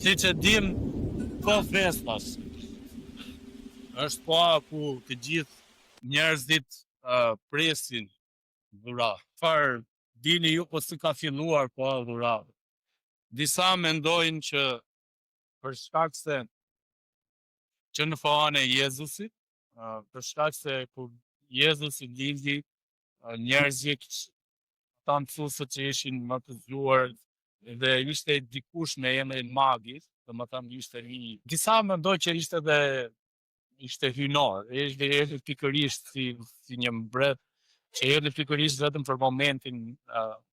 Si që dim, ko festas. Është koha ku të gjithë njerëzit presin dhuratë. Farë dini ju po si ka filluar koha e dhuratave. Disa mendojnë që për shkak se që në kohën e Jezusit, për shkak se kur Jezusi lindi, njerëzit ta mësuesët që ishin më të zgjuar dhe ishte dikush me emrin Magis, domethënë ishte një. Disa mendojnë që ishte hynor, ishte pikërisht si një mbret që erdhi pikërisht vetëm për momentin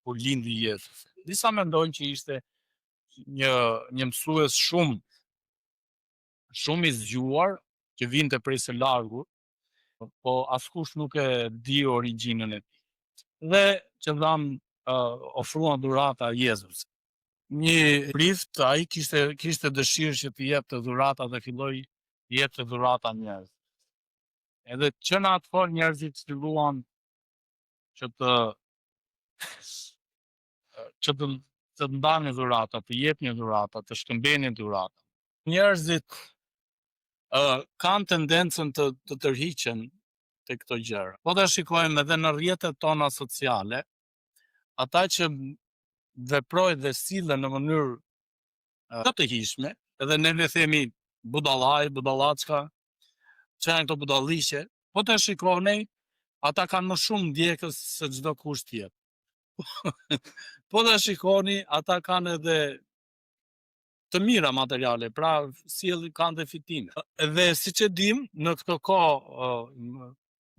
kur lindi Jezus. Disa mendojnë që ishte një mësues shumë i zgjuar që vinte prej së largut, po askush nuk e di origjinën e tij. Dhe që ofruan dhurata Jezus. Një prift, ai kishte dëshirë që të jepte dhurata dhe filloi jepte dhurata njerëz. Edhe që në atë kohë njerëzit filluan që të ndanin dhurata, të jepnin dhurata, të shkëmbenin dhurata. Njerëzit kanë tendencën të tërhiqen te këto gjëra. Po ta shikojmë edhe në rrjetet tona sociale, ata që veprojnë dhe sillen në mënyrë të tërhiqshme, edhe ne le themi budallaj, budallaçka, që janë këto budalliqe, po ta shikoni, ata kanë më shumë ndjekës se çdo kush tjetër. Po ta shikoni, ata kanë edhe të mira materiale, pra kanë dhe fitime. Edhe siç e dim, në këtë kohë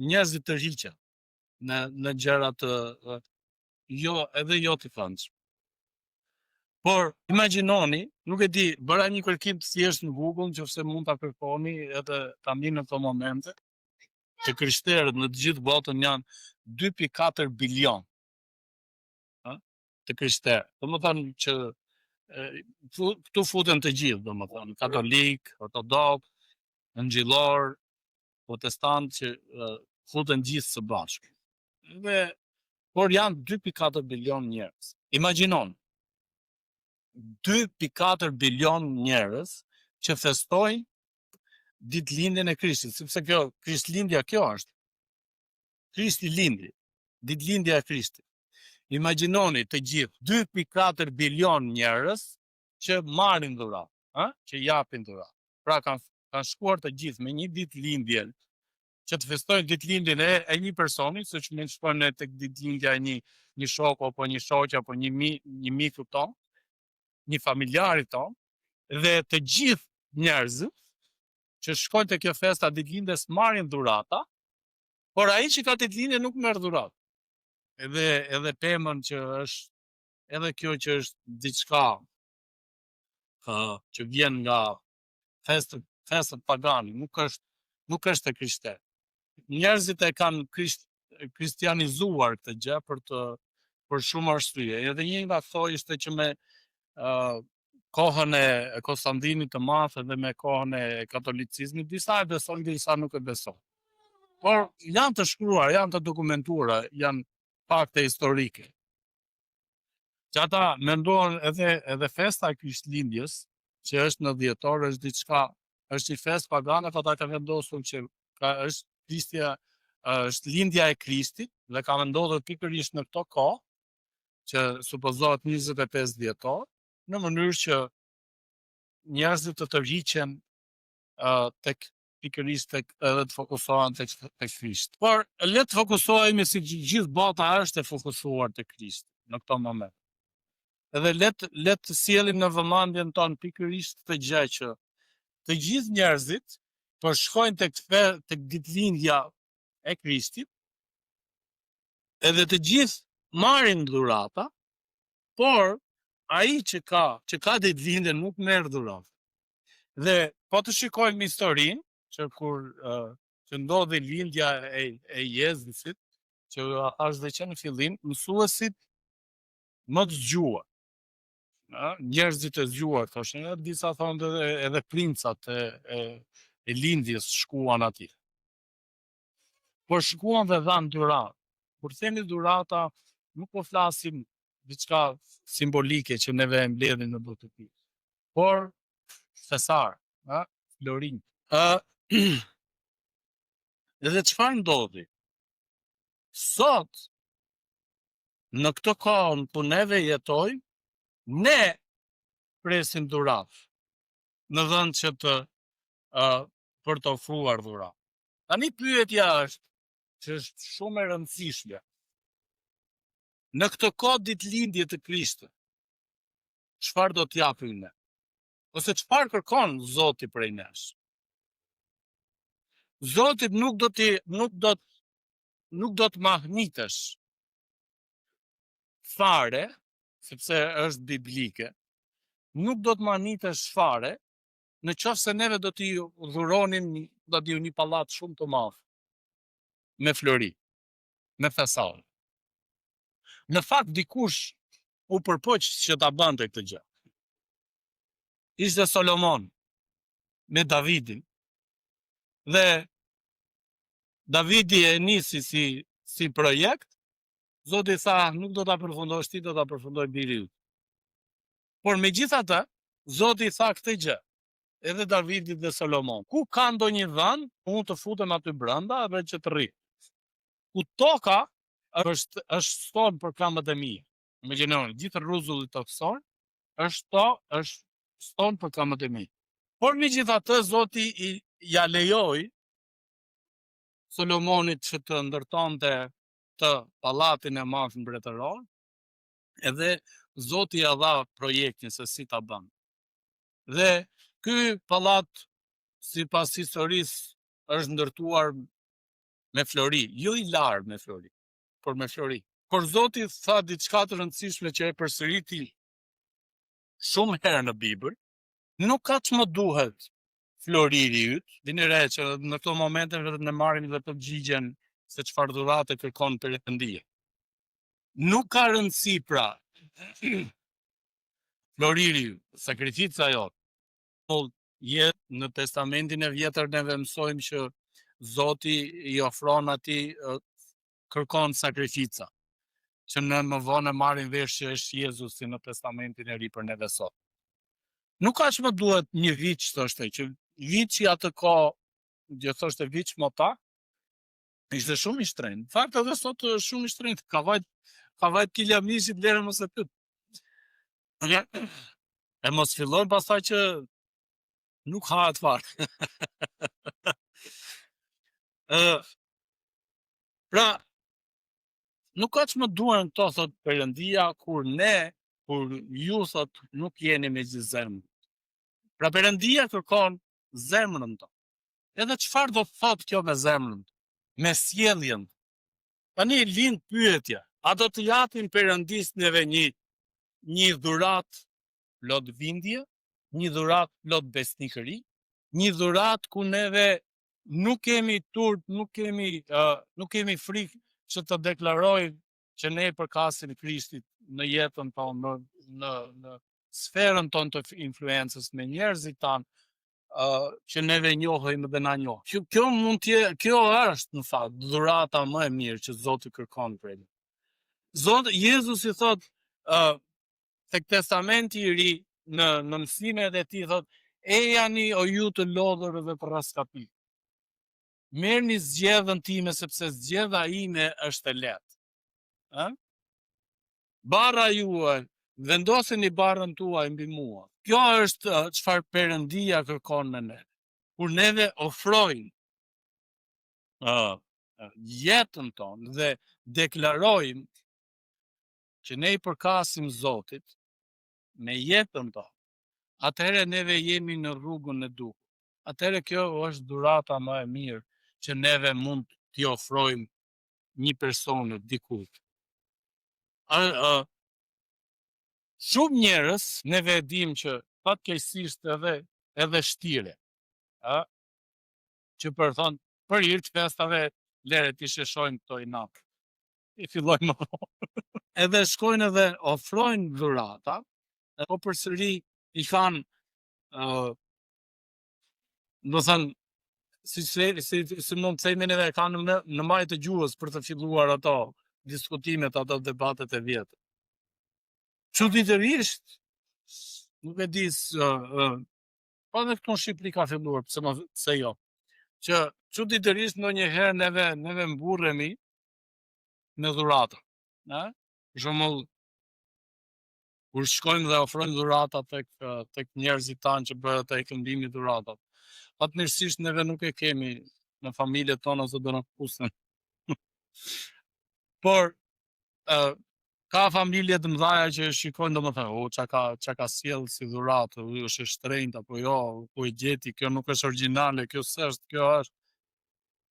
njerëzit tërhiqen në gjëra jo të këndshme. Por imagjinoni, nuk e di, bëra një kërkim të thjeshtë në Google, nëse mund ta kërkoni edhe ta mbini në këto momente. Të krishterët në të gjithë botën janë 2.4 bilion. Të krishterë. Domethënë që këtu futen të gjithë, domethënë katolik, ortodoks, ungjillor, protestant që futen gjithë së bashku. Por janë 2.4 bilion njerëz. Imagjinon 2.4 bilion njerëz që festojnë ditëlindjen e Krishtit, sepse Krishtlindja kjo është. Krishti lindi, ditëlindja e Krishtit. Imagjinoni të gjithë 2.4 bilion njerëz që marrin dhuratë, që japin dhuratë. Pra kanë shkuar të gjithë me një ditëlindje që të festojnë ditëlindjen e një personi, siç ne shkojmë tek ditëlindja e një shoku apo një shoqe apo një miku ton, një familjarit ton, dhe të gjithë njerëzit që shkojnë te kjo festa ditëlindjes marrin dhurata, por ai që ka ditëlindje nuk merr dhuratë. Edhe pemën që është, edhe kjo që është diçka që vjen nga festët pagane, nuk është e krishterë. Njerëzit e kanë kristianizuar këtë gjë për shumë arsye. Edhe një nga këto ishte që me kohën e Konstantinit të Madh dhe me kohën e katolicizmit, disa e besojnë, disa nuk e besojnë. Por janë të shkruar, janë të dokumentuara, janë fakte historike. Që ata mendojnë edhe festa e Krishtlindjes, që është në dhjetor, është diçka, është një festë pagane, ata kanë vendosur që është lindja e Krishtit dhe ka ndodhur pikërisht në këto kohë, që supozohet 25 dhjetor, në mënyrë që njerëzit të tërhiqen pikërisht edhe të fokusohen tek Krishti. Por le të fokusohemi si gjithë bota është e fokusuar tek Krishti në këto moment. Edhe le të sjellim në vëmendjen tonë pikërisht të gjë që të gjithë njerëzit po shkojnë tek ditëlindja e Krishtit, edhe të gjithë marrin dhurata, por ai që ka ditëlindje nuk merr dhuratë. Dhe po të shikojmë historinë, që kur që ndodhi lindja e Jezusit, që është dhe që në fillim, mësuesit më të zgjuar, njerëzit e zgjuar, thoshin, disa thonë edhe princat e lindjes shkuan aty. Por shkuan dhe dhanë dhuratë. Kur themi dhurata, nuk po flasim diçka simbolike që neve e mbledhin në botë të tij. Por fesar, florin. Edhe çfarë ndodhi? Sot, në këtë kohën ku neve jetojmë, ne presim dhuratë, në vend që të për të ofruar dhuratë. Tani pyetja është, që është shumë e rëndësishme. Në këtë kohë ditëlindje të Krishtit, çfarë do t'japim ne? Ose çfarë kërkon Zoti prej nesh? Zoti nuk do të mahnitesh fare, sepse është biblike, nuk do të mahnitesh fare, në qoftë se neve do t'i dhuronim një pallat shumë të madh me flori, me fesare. Në fakt dikush u përpoq që ta bënte këtë gjë. Ishte Solomon me Davidin. Dhe Davidi e nisi si projekt, Zoti tha, nuk do ta përfundosh ti, do ta përfundoj biri yt. Por megjithatë, Zoti tha këtë gjë, edhe Davidit dhe Solomon. Ku ka ndonjë vend, unë të futem aty brenda dhe që të rri. Ku toka është stonë për këmbët e mia. Imagjinoni, gjithë rruzulli tokësor është stonë për këmbët e mia. Por megjithatë, Zoti ja lejoi Solomonit që të ndërtonte të pallatin e madh mbretëror, edhe Zoti ja dha projektin se si ta bën. Dhe ky pallat sipas historisë është ndërtuar me flori, jo i larë me flori, por me flori. Por Zoti tha diçka të rëndësishme që e përsëriti shumë herë në Bibël, nuk ka që më duhet floriri yt, dini re që në këto momente ne marrim dhe të gjigjen se çfarë dhurate kërkon Perëndia. Nuk ka rëndësi pra floriri yt, sakrifica jote. Jetë në Testamentin e Vjetër neve mësojmë që Zoti i ofron atij kërkon sakrifica, që ne më vonë marrim vesh që është Jezusi në Testamentin e Ri për neve sot. Nuk ka që më duhet një viç, thoshte, që viçi atë kohë, gjë thoshte viç mota, ishte shumë i shtrenjtë. Në fakt edhe sot është shumë i shtrenjtë, ka vajt kilja mishit lere mos e pyet. E mos fillojmë pastaj që nuk hahet fare. Pra, nuk ka që më duhen këto, thot Perëndia, kur ju thot nuk jeni me gjithë zemrën. Pra Perëndia kërkon zemrën tonë. Edhe çfarë do thot kjo me zemrën? Me sjelljen. Tani lind pyetja, a do të japim Perëndis neve një dhuratë plot vindje, një dhuratë plot besnikëri, një dhuratë ku neve nuk kemi turp, nuk kemi frikë që të deklarojmë që ne përkasim Krishtit në jetën tonë, në sferën tonë të influencës me njerëzit tanë, që neve njohim dhe na njohim. Kjo është në fakt dhurata më e mirë që Zoti kërkon prej ne. Jezus i thot tek Testamenti i Ri, në mësimet e tij thot, ejani o ju të lodhur dhe të raskapit. Merrni zgjedhën time sepse zgjedha ime është e lehtë. Barra juaj, vendoseni barrën tuaj mbi mua. Kjo është çfarë Perëndia kërkon në ne. Kur neve ofrojmë jetën tonë dhe deklarojmë që ne i përkasim Zotit me jetën tonë, atëherë neve jemi në rrugën e duhur. Atëherë kjo është dhurata më e mirë që neve mund t'i ofrojmë një personit dikujt. Shumë njerëz neve e dim që fatkeqësisht edhe shtire, që për hir të festave lere t'i sheshojnë këto i natë. I fillojnë më vonë. Edhe shkojnë edhe ofrojnë dhurata, po përsëri i kanë do thënë si mund të themi neve kanë në majë të gjuhës për të filluar ato diskutimet, ato debatet e vjetra. Çuditërisht, nuk e di, Po edhe këtu në Shqipëri ka filluar, pse jo. Që çuditërisht ndonjëherë neve mburremi me dhurata. Për shembull, kur shkojmë dhe ofrojmë dhurata tek njerëzit tanë që bëhet ai këmbimi i dhuratat. Fatmirësisht neve nuk e kemi në familjet tona se do na kusen. Por ka familje të mëdha që shikojnë domethënë, çka ka sjell si dhuratë, është e shtrenjtë apo jo, ku e gjeti, kjo nuk është origjinale, kjo s'është, kjo është.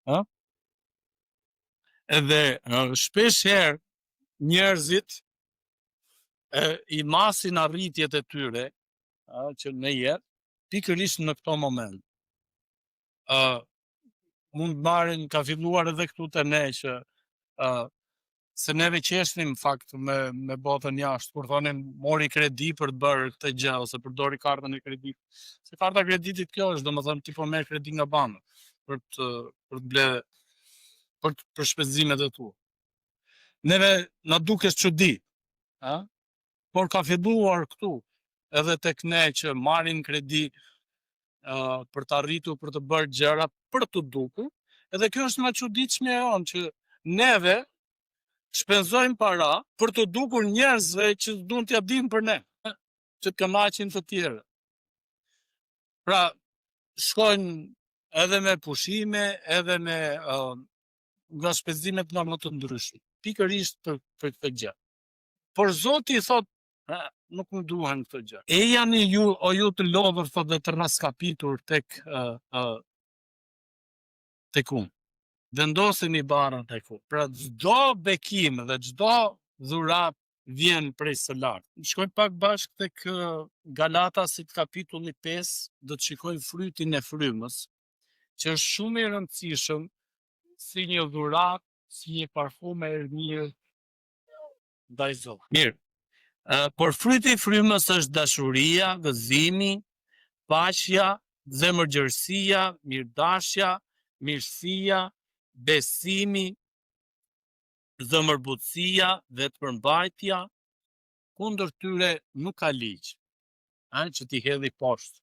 Ë? Edhe shpesh herë njerëzit i masin arritjet e tyre, që ne jetë, pikërisht në këto moment. Mund marrin, ka filluar edhe këtu te ne që se neve qeshnim fakt me botën jashtë, kur thonin mori kredi për të bërë këtë gjë ose përdori kartën e kreditit. Se karta e kreditit kjo është, domethënë ti po merr kredi nga banka për të ble për shpenzimet e tua. Neve na duket çudi, por ka filluar këtu edhe tek ne që marrin kredi për të arritur për të bërë gjëra për të dukur, edhe kjo është më e çuditshme e on që neve shpenzojmë para për të dukur njerëzve që duan t'ja dinë për ne, që të kënaqin të tjerë. Pra, shkojnë edhe me pushime, edhe me nga shpenzimet nga më të ndryshme, pikërisht për këtë gjë. Por Zoti thot, nuk më duhen këtë gjë. E janë ju të lodhur thot dhe të raskapitur tek unë. Vendoseni barën tek unë. Pra çdo bekim dhe çdo dhurat vjen prej së lartë. Shkojmë pak bashkë tek Galatasit kapitulli 5, do të shikojmë frytin e frymës, që është shumë i rëndësishëm si një dhurat, si një parfum e mirë ndaj Zotit. Mirë. Por fryti i frymës është dashuria, gëzimi, paqja, zemërgjërsia, mirëdashja, mirësia, besimi, zemërbutësia, vetëpërmbajtja, kundër tyre nuk ka ligj, që t'i hedhi poshtë.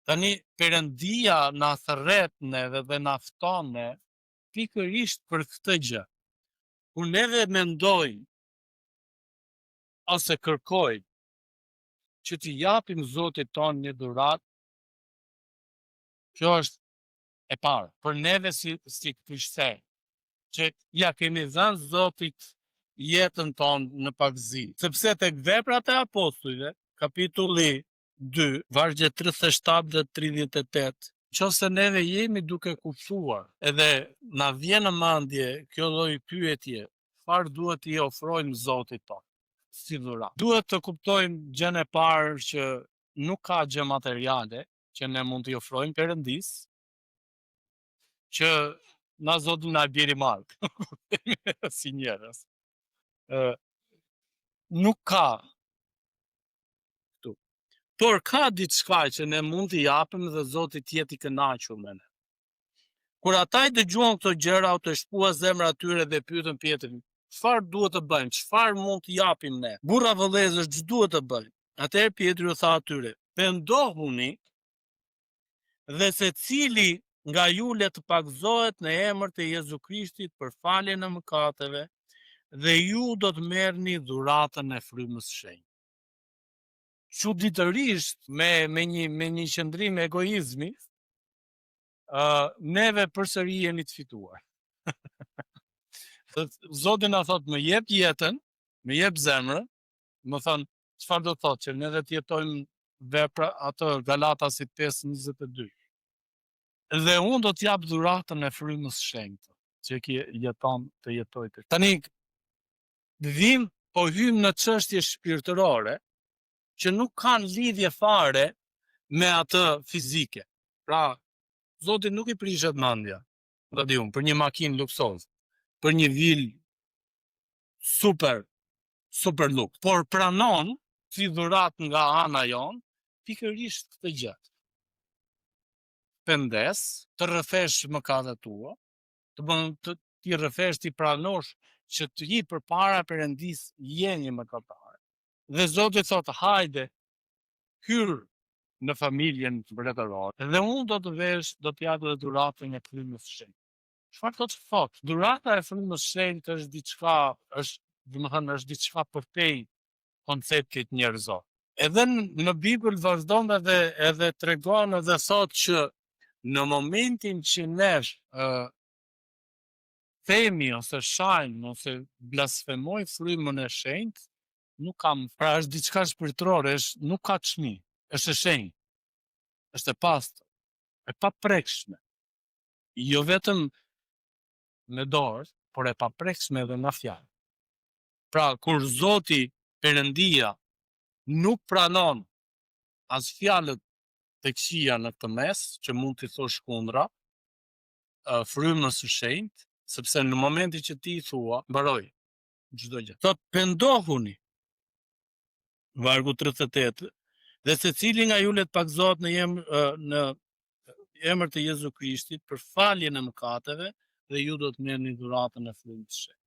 Tani Perëndia na thërret neve dhe na fton ne pikërisht për këtë gjë. Kur neve mendojmë ose kërkojmë që t'i japim Zotit ton një dhuratë, kjo është e parë, për neve si krishterë, që ja kemi dhënë Zotit jetën tonë në pagëzi. Sepse tek Veprat e Apostujve, kapitulli 2, vargje 37 dhe 38, nëse neve jemi duke kuptuar edhe na vjen në mendje kjo lloj pyetje, çfarë duhet i ofrojmë Zotit tonë si dhuratë? Duhet të kuptojmë gjën e parë që nuk ka gjë materiale që ne mund t'i ofrojmë Perëndisë, që na Zoti na bjeri mark. Si njerëz. Nuk ka këtu. Por ka diçka që ne mund t'i japim dhe Zoti të jetë i kënaqur me ne. Kur ata i dëgjuan këto gjëra, u të shpua zemra atyre dhe pyetën Pjetrin, çfarë duhet të bëjmë? Çfarë mund të japim ne? Burra vëllezër, ç'duhet duhet të bëjmë? Atëherë Pjetri u tha atyre, pendohuni dhe secili nga ju le të pagëzohet në emër të Jezu Krishtit për faljen e mëkateve dhe ju do të merrni dhuratën e frymës së shenjtë. Çuditërisht me një qëndrim egoizmi, neve përsëri jemi të fituar. Zoti na thot më jep jetën, më jep zemrën, më thon çfarë do thotë që ne dhe të jetojmë vepra atë Galatasit 5:22. Dhe unë do t'jap dhuratën e frymës së shenjtë, që jeton të jetoj të. Tani po hym në çështje shpirtërore që nuk kanë lidhje fare me atë fizike. Pra, Zoti nuk i prishet mendja, për një makinë luksoze, për një vilë super luk, por pranon si dhuratë nga ana jon pikërisht këtë gjë. Pendes, të rrëfesh mëkatet tua, ti rrëfesh, ti pranosh që ti përpara Perëndisë je një mëkatar. Dhe Zoti thotë, hajde, hyr në familjen mbretërore. Dhe unë do të vesh, do të jap edhe dhuratën e frymës së shenjtë. Çfarë do të thotë? Dhurata e frymës së shenjtë është diçka, domethënë është diçka përtej konceptit njerëzor. Edhe në Bibël vazhdon edhe tregon edhe thotë që në momentin që ne themi ose shajmë ose blasfemoj frymën e shenjtë, nuk kam, pra është diçka shpirtërore, nuk ka çmi, është e shenjtë, është e pastër, e paprekshme. Jo vetëm me dorë, por e paprekshme edhe në fjalë. Pra, kur Zoti Perëndia nuk pranon as fjalët të këqija në këtë mes, që mund t'i thosh kundra, frymës së shenjtë, sepse në momentin që ti i thua, mbaroi çdo gjë. Thot pendohuni, vargu 38, dhe secili nga ju le të pagzohet në emër të Jezu Krishtit për faljen e mëkateve dhe ju do të merrni dhuratën e frymës së shenjtë.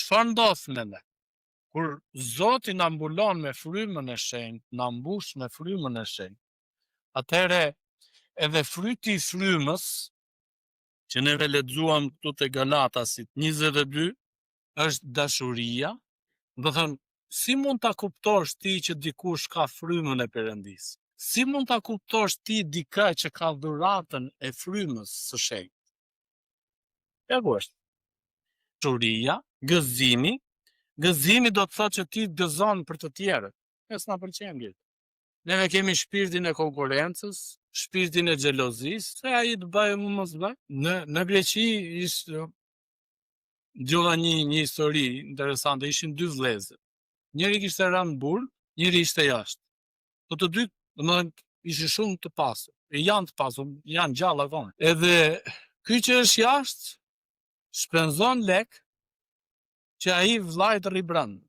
Çfarë ndodh me ne? Kur Zoti na mbulon me frymën e shenjtë, na mbush me frymën e shenjtë, atëherë edhe fryti i frymës, që neve lexuam këtu te Galatasit 22, është dashuria. Do thënë, si mund ta kuptosh ti që dikush ka frymën e Perëndisë? Si mund ta kuptosh ti dikë që ka dhuratën e frymës së shenjtë? Ja ku është. Dashuria, gëzimi. Gëzimi do të thotë që ti gëzon për të tjerët. Ne s'na pëlqen gjë. Neve kemi shpirtin e konkurencës, shpirtin e xhelozisë, se ai të bëjë më mos bëj. Në Greqi ishte dëgjova një histori interesante, ishin dy vëllezër. Njëri kishte rënë burg, njëri ishte jashtë. Po të dy, domethënë, ishin shumë të pasur. Janë të pasur, janë gjallë akoma. Edhe ky që është jashtë shpenzon lek që ai vllai të rri brenda.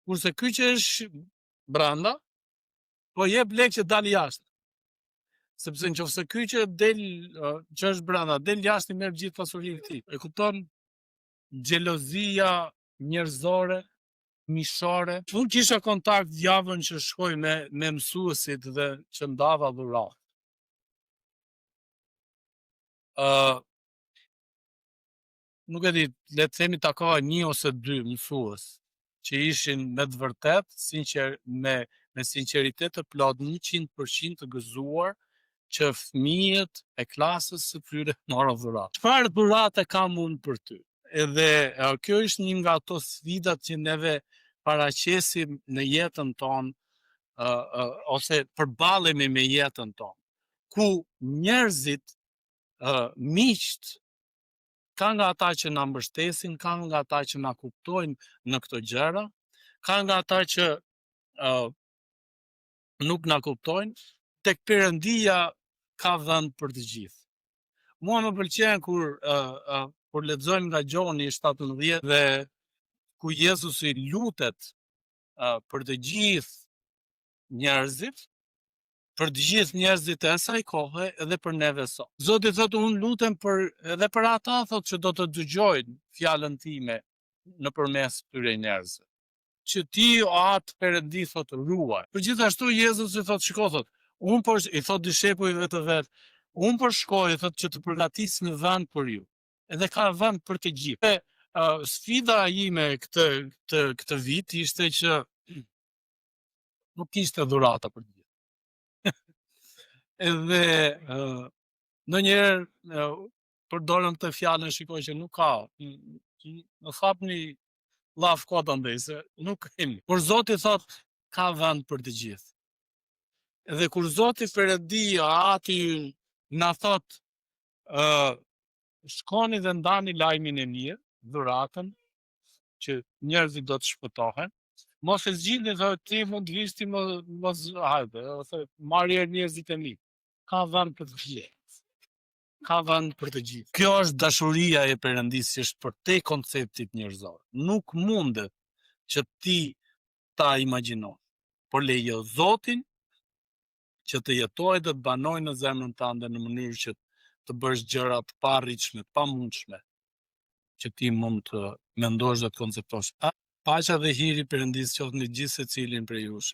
Kurse ky që është brenda, po jep lek që dal jashtë. Sepse nëse ky që del, që është brenda, del jashtë i merr gjithë pasurinë e tij. E kupton? Xhelozia njerëzore, mishore. Unë kisha kontakt javën që shkoj me mësuesit dhe që ndava dhuratë. Nuk e di, le të themi takova 1 ose 2 mësues që ishin me të vërtet, me sinqeritet të plot, 100% të gëzuar që fëmijët e klasës së tyre marrin dhuratë. Çfarë dhurate kam unë për ty? Edhe kjo është një nga ato sfidat që neve paraqesim në jetën tonë, ose përballemi me jetën tonë, ku njerëzit, miqt, ka nga ata që na mbështesin, ka nga ata që na kuptojnë në këto gjëra, ka nga ata që nuk na kuptojnë, tek Perëndia ka vend për të gjithë. Mua më pëlqen kur lexojmë nga Gjoni 17 dhe ku Jezusi lutet për të gjithë njerëzit, për të gjithë njerëzit e asaj kohe edhe për neve sot. Zoti thotë, unë lutem edhe për ata, thotë, që do të dëgjojnë fjalën time nëpërmes këtyre njerëzve. Që ti o atë Perëndi, thotë, ruaj. Por gjithashtu Jezusi thotë, shiko, thotë, unë i thotë dishepujve të vet, unë po shkoj, thotë, që të përgatis një vend për ju. Edhe ka vend për të gjithë. Sfida ime këtë vit ishte që nuk kishte dhurata për të gjithë. Edhe ndonjëherë përdorëm të fjalën, shikoj që nuk ka. Në hapni llaf kota ndaj se nuk kemi. Por Zoti thotë ka vend për të gjithë. Edhe kur Zoti Perëndia ati na thotë shkoni dhe ndani lajmin e mirë, dhuratën, që njerëzit do të shpëtohen, mos e zgjidhni thotë ti mund të vish ti mos hajde, ose marrë njerëzit e mi. Ka vend për të gjithë. Ka vend për të gjithë. Kjo është dashuria e Perëndisë, që është përtej konceptit njerëzor. Nuk mundet që ti ta imagjinosh, por lejo Zotin që të jetojë dhe të banojë në zemrën tënde në mënyrë që të bësh gjëra të parritshme, të pamundshme, që ti mund të mendosh dhe të konceptosh. Paqja dhe hiri i Perëndisë qoftë në gjithë secilin prej jush.